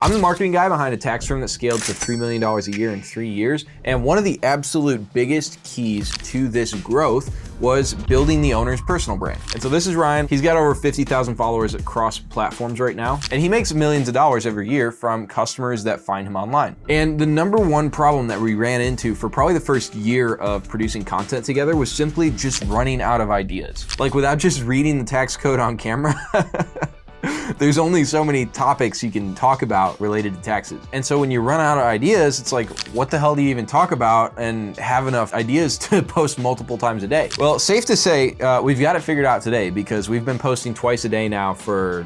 I'm the marketing guy behind a tax firm that scaled to $3 million a year in 3 years. And one of the absolute biggest keys to this growth was building the owner's personal brand. And so this is Ryan. He's got over 50,000 followers across platforms right now. And he makes millions of dollars every year from customers that find him online. And the number one problem that we ran into for probably the first year of producing content together was simply just running out of ideas. Like without just reading the tax code on camera, there's only so many topics you can talk about related to taxes. And so when you run out of ideas, it's like, what the hell do you even talk about and have enough ideas to post multiple times a day? Well, safe to say, we've got it figured out today because we've been posting twice a day now for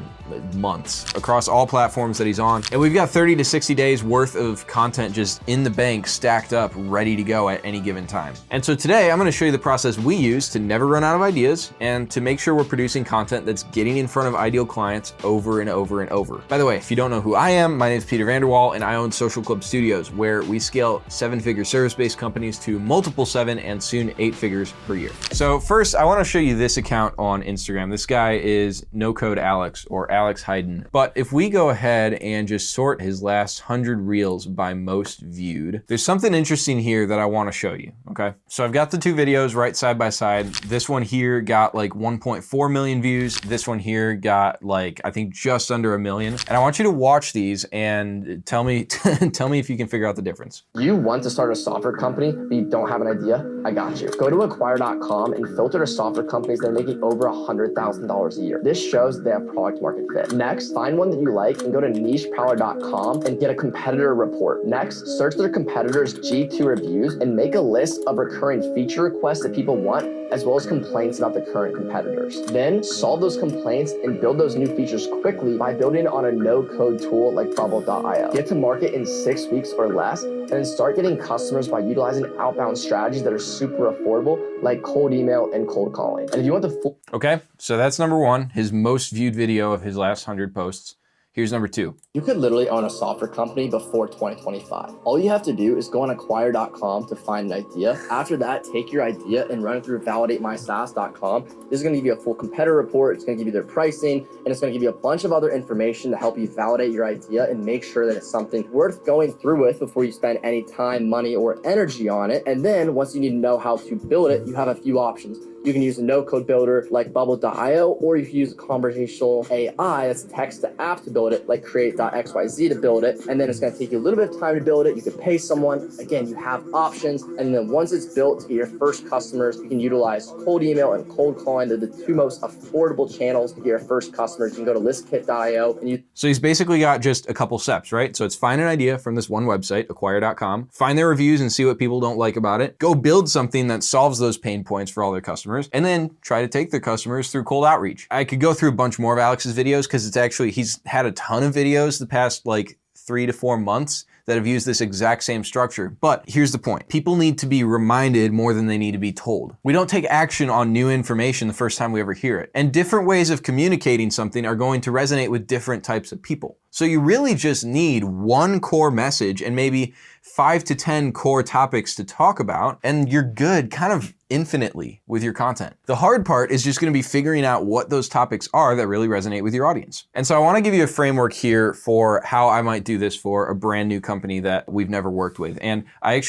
months across all platforms that he's on. And we've got 30 to 60 days worth of content just in the bank, stacked up, ready to go at any given time. And so today I'm gonna show you the process we use to never run out of ideas and to make sure we're producing content that's getting in front of ideal clients over and over and over. By the way, if you don't know who I am, my name is Peter Vanderwall and I own Social Club Studios, where we scale 7-figure service-based companies to multiple 7 and soon 8 figures per year. So first, I wanna show you this account on Instagram. This guy is No Code Alex, or Alex Hayden. But if we go ahead and just sort his last 100 reels by most viewed, there's something interesting here that I want to show you, okay? So I've got the two videos right side by side. This one here got like 1.4 million views. This one here got like, I think just under 1 million. And I want you to watch these and tell me, tell me if you can figure out the difference. You want to start a software company, but you don't have an idea? I got you. Go to acquire.com and filter the software companies that are making over $100,000 a year. This shows they have product market fit. Next, find one that you like and go to nicheprowler.com and get a competitor report. Next, search their competitors' G2 reviews and make a list of recurring feature requests that people want, as well as complaints about the current competitors. Then solve those complaints and build those new features quickly by building on a no-code tool like Bubble.io. Get to market in 6 weeks or less, and then start getting customers by utilizing outbound strategies that are super affordable, like cold email and cold calling. And if you want the full... Okay, so that's number one, his most viewed video of his last 100 posts. Here's number two. You could literally own a software company before 2025. All you have to do is go on acquire.com to find an idea. After that, take your idea and run it through validatemysas.com. This is going to give you a full competitor report. It's going to give you their pricing, and it's going to give you a bunch of other information to help you validate your idea and make sure that it's something worth going through with before you spend any time, money, or energy on it. And then once you need to know how to build it, you have a few options. You can use a no-code builder like Bubble.io, or you can use a conversational AI that's text to app to build it, like Create.xyz to build it. And then it's going to take you a little bit of time to build it. You could pay someone. Again, you have options. And then once it's built to get your first customers, you can utilize cold email and cold calling. They're the two most affordable channels to get your first customers. You can go to listkit.io and So he's basically got just a couple steps, right? So it's find an idea from this one website, acquire.com, find their reviews and see what people don't like about it, go build something that solves those pain points for all their customers, and then try to take their customers through cold outreach. I could go through a bunch more of Alex's videos because it's actually, he's had a ton of videos the past like 3 to 4 months that have used this exact same structure. But here's the point. People need to be reminded more than they need to be told. We don't take action on new information the first time we ever hear it. And different ways of communicating something are going to resonate with different types of people. So you really just need one core message and maybe 5 to 10 core topics to talk about, and you're good kind of infinitely with your content. The hard part is just gonna be figuring out what those topics are that really resonate with your audience. And so I wanna give you a framework here for how I might do this for a brand new company that we've never worked with. And I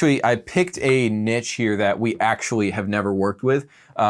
picked a niche here that we actually have never worked with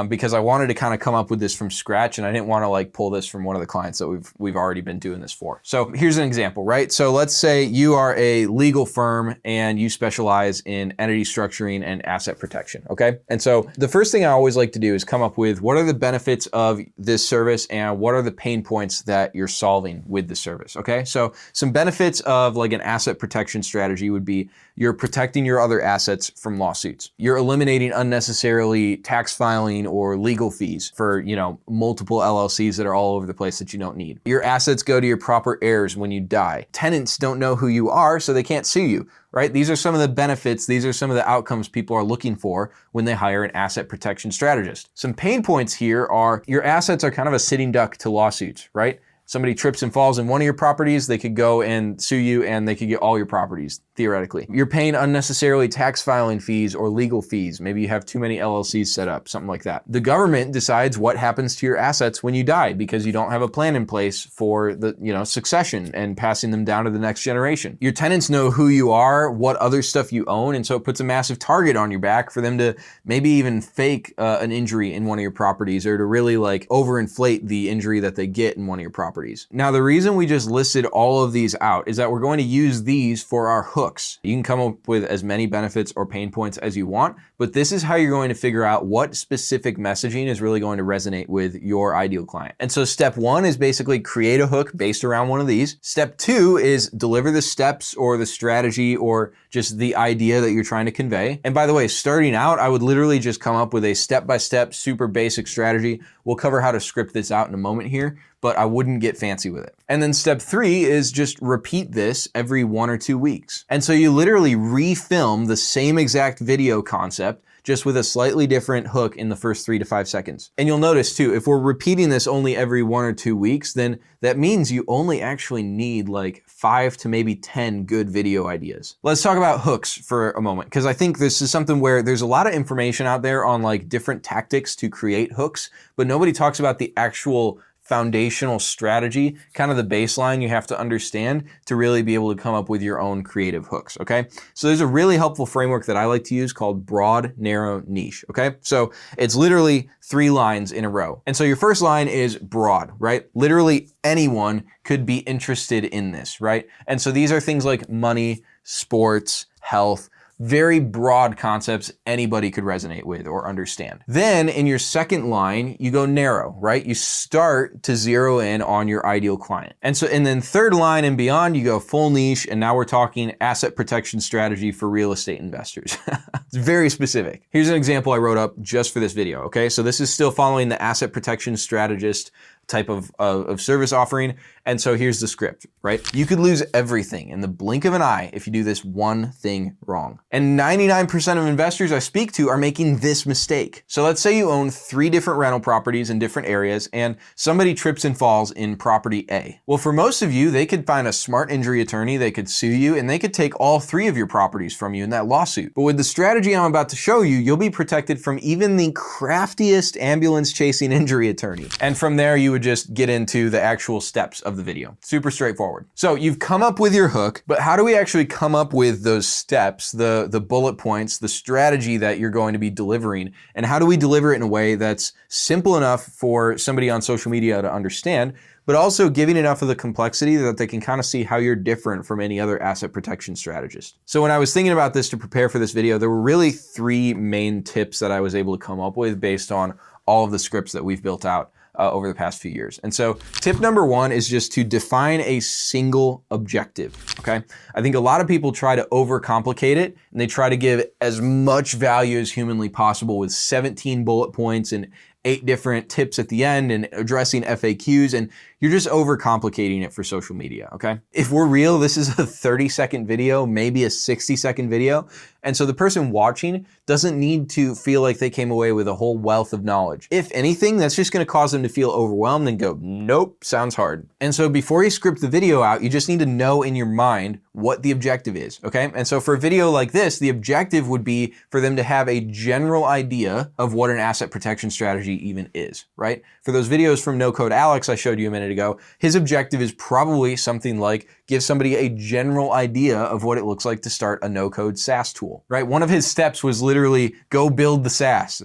because I wanted to kind of come up with this from scratch, and I didn't wanna like pull this from one of the clients that we've already been doing this for. So here's an example, right? So let's say you are a legal firm and you specialize in entity structuring and asset protection, okay? And so the first thing I always like to do is come up with what are the benefits of this service and what are the pain points that you're solving with the service, okay? So some benefits of like an asset protection strategy would be you're protecting your other assets from lawsuits. You're eliminating unnecessarily tax filing or legal fees for, multiple LLCs that are all over the place that you don't need. Your assets go to your proper heirs when you die. Tenants don't know who you are, so they can't sue you, right? These are some of the benefits. These are some of the outcomes people are looking for when they hire an asset protection strategist. Some pain points here are your assets are kind of a sitting duck to lawsuits, right? somebody trips and falls in one of your properties, they could go and sue you and they could get all your properties, theoretically. You're paying unnecessarily tax filing fees or legal fees. Maybe you have too many LLCs set up, something like that. The government decides what happens to your assets when you die because you don't have a plan in place for the, succession and passing them down to the next generation. Your tenants know who you are, what other stuff you own, and so it puts a massive target on your back for them to maybe even fake an injury in one of your properties or to really overinflate the injury that they get in one of your properties. Now, the reason we just listed all of these out is that we're going to use these for our hooks. You can come up with as many benefits or pain points as you want, but this is how you're going to figure out what specific messaging is really going to resonate with your ideal client. And so step 1 is basically create a hook based around one of these. Step 2 is deliver the steps or the strategy or just the idea that you're trying to convey. And by the way, starting out, I would literally just come up with a step-by-step, super basic strategy. We'll cover how to script this out in a moment here, but I wouldn't get fancy with it. And then step 3 is just repeat this every 1 or 2 weeks. And so you literally refilm the same exact video concept just with a slightly different hook in the first 3 to 5 seconds. And you'll notice too, if we're repeating this only every 1 or 2 weeks, then that means you only actually need 5 to maybe 10 good video ideas. Let's talk about hooks for a moment, because I think this is something where there's a lot of information out there on different tactics to create hooks, but nobody talks about the actual foundational strategy, kind of the baseline you have to understand to really be able to come up with your own creative hooks, okay? So there's a really helpful framework that I like to use called broad, narrow, niche, okay? So it's literally 3 lines in a row. And so your first line is broad, right? Literally anyone could be interested in this, right? And so these are things like money, sports, health, very broad concepts anybody could resonate with or understand. Then in your second line, you go narrow, right? You start to zero in on your ideal client. And then third line and beyond, you go full niche, and now we're talking asset protection strategy for real estate investors. It's very specific. Here's an example I wrote up just for this video, okay? So this is still following the asset protection strategist type of service offering. And so here's the script, right? You could lose everything in the blink of an eye if you do this one thing wrong. And 99% of investors I speak to are making this mistake. So let's say you own 3 different rental properties in different areas and somebody trips and falls in property A. Well, for most of you, they could find a smart injury attorney, they could sue you, and they could take all 3 of your properties from you in that lawsuit. But with the strategy I'm about to show you, you'll be protected from even the craftiest ambulance chasing injury attorney. And from there, you would just get into the actual steps of the video. Super straightforward. So you've come up with your hook, but how do we actually come up with those steps, the bullet points, the strategy that you're going to be delivering? And how do we deliver it in a way that's simple enough for somebody on social media to understand, but also giving enough of the complexity that they can kind of see how you're different from any other asset protection strategist? So when I was thinking about this to prepare for this video, there were really 3 main tips that I was able to come up with based on all of the scripts that we've built out over the past few years. And so tip number 1 is just to define a single objective, okay? I think a lot of people try to overcomplicate it and they try to give as much value as humanly possible with 17 bullet points and 8 different tips at the end and addressing FAQs, and you're just overcomplicating it for social media, okay? If we're real, this is a 30-second video, maybe a 60-second video. And so the person watching doesn't need to feel like they came away with a whole wealth of knowledge. If anything, that's just gonna cause them to feel overwhelmed and go, nope, sounds hard. And so before you script the video out, you just need to know in your mind what the objective is, okay? And so for a video like this, the objective would be for them to have a general idea of what an asset protection strategy even is, right? For those videos from No Code Alex I showed you a minute ago, his objective is probably something like give somebody a general idea of what it looks like to start a no-code SaaS tool, right? One of his steps was literally go build the SaaS.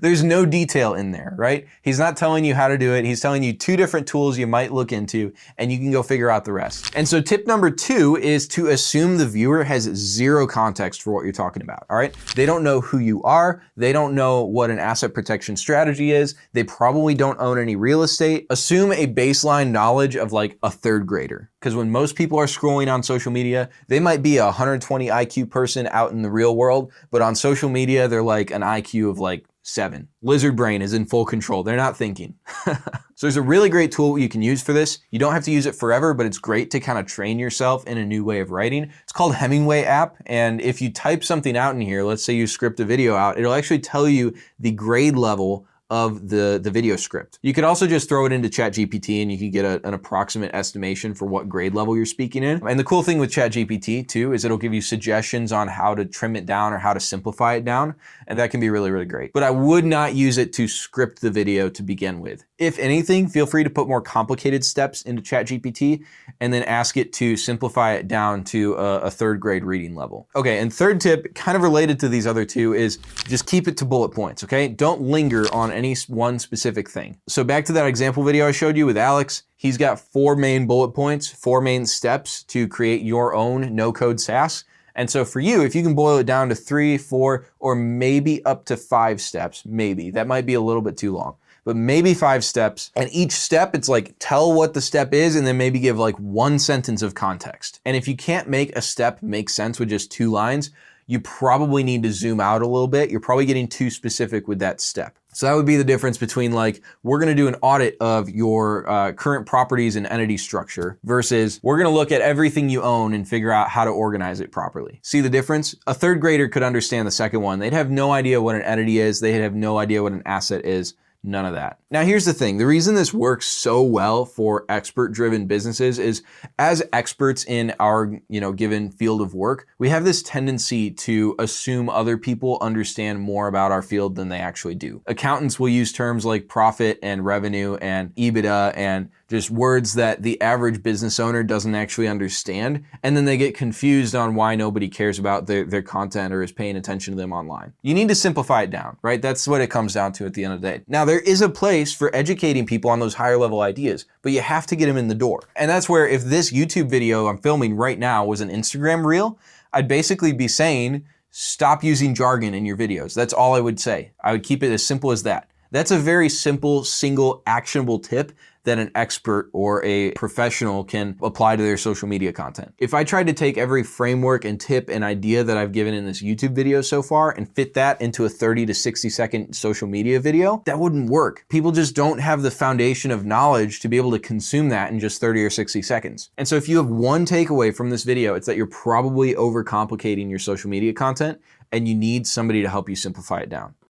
There's no detail in there, right? He's not telling you how to do it. He's telling you 2 different tools you might look into, and you can go figure out the rest. And so tip number 2 is to assume the viewer has 0 context for what you're talking about, all right? They don't know who you are. They don't know what an asset protection strategy is. They probably don't own any real estate. Assume a baseline knowledge of like a 3rd grader. Because when most people are scrolling on social media, they might be a 120 IQ person out in the real world, but on social media, they're like an IQ of like 7. Lizard brain is in full control. They're not thinking. So there's a really great tool you can use for this. You don't have to use it forever, but it's great to kind of train yourself in a new way of writing. It's called Hemingway app. And if you type something out in here, let's say you script a video out, it'll actually tell you the grade level of the video script. You could also just throw it into ChatGPT and you can get an approximate estimation for what grade level you're speaking in. And the cool thing with ChatGPT too is it'll give you suggestions on how to trim it down or how to simplify it down. And that can be really, really great. But I would not use it to script the video to begin with. If anything, feel free to put more complicated steps into ChatGPT and then ask it to simplify it down to a third grade reading level. Okay, and third tip, kind of related to these other two, is just keep it to bullet points, okay? Don't linger on any one specific thing. So back to that example video I showed you with Alex, he's got 4 main bullet points, 4 main steps to create your own no-code SaaS. And so for you, if you can boil it down to 3, 4, or maybe up to 5 steps, maybe, that might be a little bit too long, but maybe 5 steps. And each step, it's like, tell what the step is and then maybe give like 1 sentence of context. And if you can't make a step make sense with just 2 lines, you probably need to zoom out a little bit. You're probably getting too specific with that step. So that would be the difference between like, we're gonna do an audit of your current properties and entity structure versus we're gonna look at everything you own and figure out how to organize it properly. See the difference? A third grader could understand the second one. They'd have no idea what an entity is. They'd have no idea what an asset is. None of that. Now here's the thing, the reason this works so well for expert-driven businesses is as experts in our, given field of work, we have this tendency to assume other people understand more about our field than they actually do. Accountants will use terms like profit and revenue and EBITDA and just words that the average business owner doesn't actually understand, and then they get confused on why nobody cares about their content or is paying attention to them online. You need to simplify it down, right? That's what it comes down to at the end of the day. Now, there is a place for educating people on those higher level ideas, but you have to get them in the door. And that's where if this YouTube video I'm filming right now was an Instagram reel, I'd basically be saying, stop using jargon in your videos. That's all I would say. I would keep it as simple as that. That's a very simple, single, actionable tip that an expert or a professional can apply to their social media content. If I tried to take every framework and tip and idea that I've given in this YouTube video so far and fit that into a 30 to 60 second social media video, that wouldn't work. People just don't have the foundation of knowledge to be able to consume that in just 30 or 60 seconds. And so if you have one takeaway from this video, it's that you're probably overcomplicating your social media content and you need somebody to help you simplify it down.